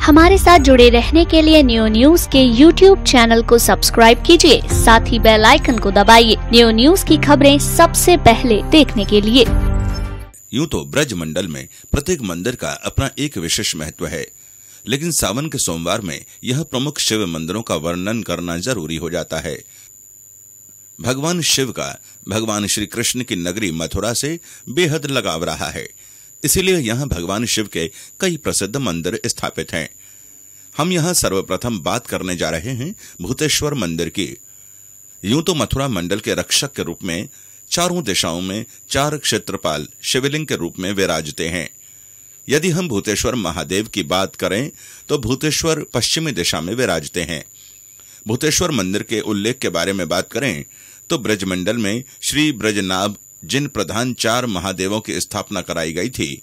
हमारे साथ जुड़े रहने के लिए न्यू न्यूज के YouTube चैनल को सब्सक्राइब कीजिए, साथ ही बेल आइकन को दबाइए न्यू न्यूज की खबरें सबसे पहले देखने के लिए। यूं तो ब्रज मंडल में प्रत्येक मंदिर का अपना एक विशेष महत्व है, लेकिन सावन के सोमवार में यह प्रमुख शिव मंदिरों का वर्णन करना जरूरी हो जाता है। भगवान शिव का भगवान श्री कृष्ण की नगरी मथुरा से बेहद लगाव रहा है, इसीलिए यहाँ भगवान शिव के कई प्रसिद्ध मंदिर स्थापित हैं। हम यहाँ सर्वप्रथम बात करने जा रहे हैं भूतेश्वर मंदिर की। यूं तो मथुरा मंडल के रक्षक के रूप में चारों दिशाओं में 4 क्षेत्रपाल शिवलिंग के रूप में विराजते हैं। यदि हम भूतेश्वर महादेव की बात करें तो भूतेश्वर पश्चिमी दिशा में विराजते हैं। भूतेश्वर मंदिर के उल्लेख के बारे में बात करें तो ब्रजमंडल में श्री ब्रजनाभ जिन प्रधान 4 महादेवों की स्थापना कराई गई थी,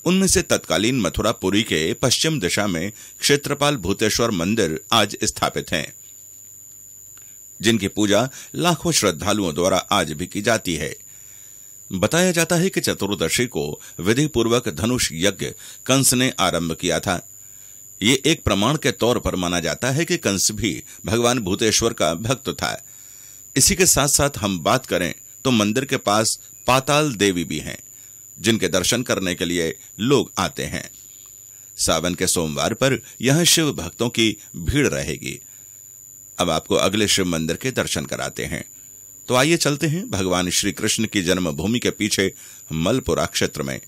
उनमें से तत्कालीन मथुरापुरी के पश्चिम दिशा में क्षेत्रपाल भूतेश्वर मंदिर आज स्थापित हैं, जिनकी पूजा लाखों श्रद्धालुओं द्वारा आज भी की जाती है। बताया जाता है कि चतुर्दशी को विधि पूर्वक धनुष यज्ञ कंस ने आरंभ किया था। ये एक प्रमाण के तौर पर माना जाता है कि कंस भी भगवान भूतेश्वर का भक्त था। इसी के साथ साथ हम बात करें तो मंदिर के पास पाताल देवी भी हैं, जिनके दर्शन करने के लिए लोग आते हैं। सावन के सोमवार पर यहां शिव भक्तों की भीड़ रहेगी। अब आपको अगले शिव मंदिर के दर्शन कराते हैं, तो आइए चलते हैं भगवान श्री कृष्ण की जन्मभूमि के पीछे मलपुरा क्षेत्र में।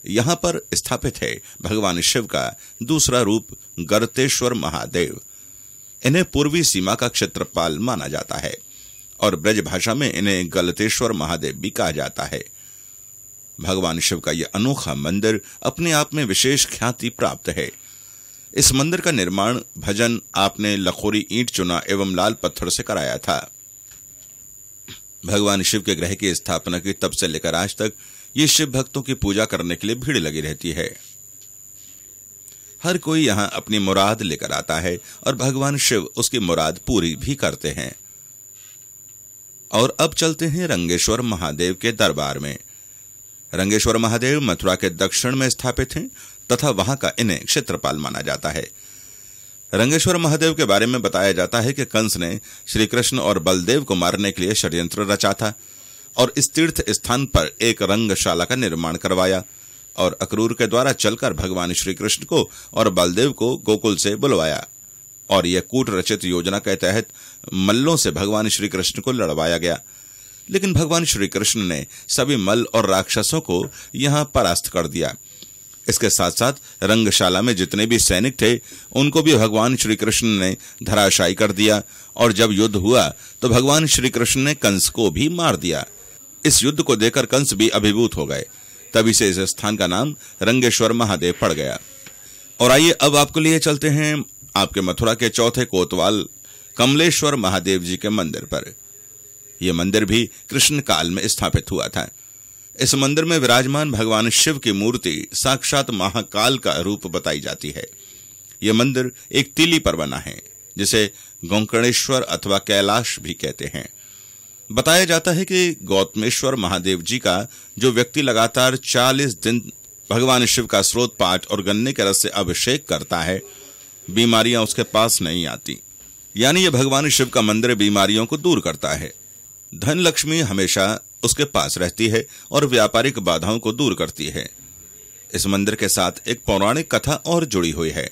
यहां पर स्थापित है भगवान शिव का दूसरा रूप गर्तेश्वर महादेव। इन्हें पूर्वी सीमा का क्षेत्रपाल माना जाता है और ब्रज भाषा में इन्हें गलतेश्वर महादेव भी कहा जाता है। भगवान शिव का यह अनोखा मंदिर अपने आप में विशेष ख्याति प्राप्त है। इस मंदिर का निर्माण भजन आपने लखोरी ईंट चुना एवं लाल पत्थर से कराया था। भगवान शिव के ग्रह की स्थापना की तब से लेकर आज तक ये शिव भक्तों की पूजा करने के लिए भीड़ लगी रहती है। हर कोई यहां अपनी मुराद लेकर आता है और भगवान शिव उसकी मुराद पूरी भी करते हैं। और अब चलते हैं रंगेश्वर महादेव के दरबार में। रंगेश्वर महादेव मथुरा के दक्षिण में स्थापित हैं तथा वहां का इन्हें क्षेत्रपाल माना जाता है। रंगेश्वर महादेव के बारे में बताया जाता है कि कंस ने श्री कृष्ण और बलदेव को मारने के लिए षड्यंत्र रचा था और इस तीर्थ स्थान पर एक रंगशाला का निर्माण करवाया और अक्रूर के द्वारा चलकर भगवान श्री कृष्ण को और बलदेव को गोकुल से बुलवाया और यह कूट रचित योजना के तहत मल्लों से भगवान श्री कृष्ण को लड़वाया गया। लेकिन भगवान श्री कृष्ण ने सभी मल्ल और राक्षसों को यहां परास्त कर दिया। इसके साथ साथ रंगशाला में जितने भी सैनिक थे उनको भी भगवान श्री कृष्ण ने धराशायी कर दिया और जब युद्ध हुआ तो भगवान श्री कृष्ण ने कंस को भी मार दिया। इस युद्ध को देखकर कंस भी अभिभूत हो गए, तभी से इस स्थान का नाम रंगेश्वर महादेव पड़ गया। और आइए अब आपको लिए चलते हैं आपके मथुरा के चौथे कोतवाल कमलेश्वर महादेव जी के मंदिर पर। यह मंदिर भी कृष्ण काल में स्थापित हुआ था। इस मंदिर में विराजमान भगवान शिव की मूर्ति साक्षात महाकाल का रूप बताई जाती है। यह मंदिर एक तीली पर बना है, जिसे गोकर्णेश्वर अथवा कैलाश भी कहते हैं। बताया जाता है कि गौतमेश्वर महादेव जी का जो व्यक्ति लगातार 40 दिन भगवान शिव का स्रोत पाठ और गन्ने के रस से अभिषेक करता है, बीमारियां उसके पास नहीं आती। यानी यह भगवान शिव का मंदिर बीमारियों को दूर करता है। धन लक्ष्मी हमेशा उसके पास रहती है और व्यापारिक बाधाओं को दूर करती है। इस मंदिर के साथ एक पौराणिक कथा और जुड़ी हुई है।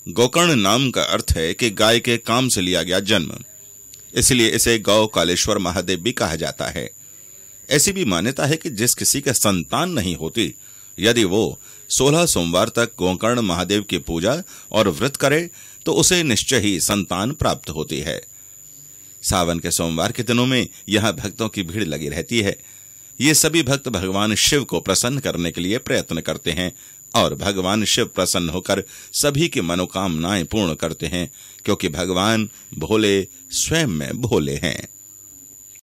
गोकर्ण नाम का अर्थ है कि गाय के काम से लिया गया जन्म, इसलिए इसे गौ कालेश्वर महादेव भी कहा जाता है। ऐसी भी मान्यता है कि जिस किसी के संतान नहीं होती, यदि वो 16 सोमवार तक गोकर्ण महादेव की पूजा और व्रत करे तो उसे निश्चय ही संतान प्राप्त होती है। सावन के सोमवार के दिनों में यहां भक्तों की भीड़ लगी रहती है। ये सभी भक्त भगवान शिव को प्रसन्न करने के लिए प्रयत्न करते हैं और भगवान शिव प्रसन्न होकर सभी की मनोकामनाएं पूर्ण करते हैं, क्योंकि भगवान भोले स्वयं में भोले हैं।